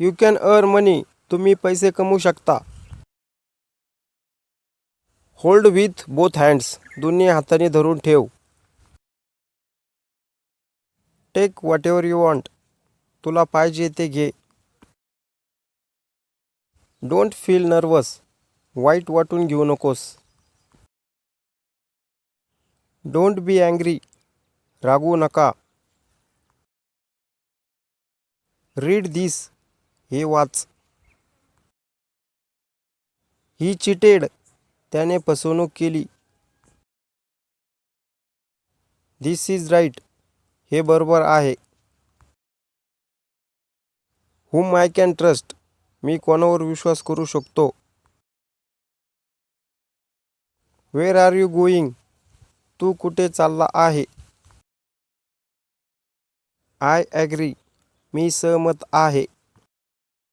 You can earn मनी. तुम्ही पैसे कमवू शकता. Hold with both hands. दोन्ही हातांनी धरून ठेव. Take whatever you want. तुला पाहिजे ते घे. Don't feel nervous. वाईट वाटून घेऊ नकोस. Don't be angry. रागवू नका. Read this. हे वाच. He cheated. त्याने फसवणूक केली. This is right. हे बरोबर आहे. Whom I can trust. मी कोणावर विश्वास करू शकतो. Where are you going. तू कुठे चालला आहे. I agree. मी सहमत आहे.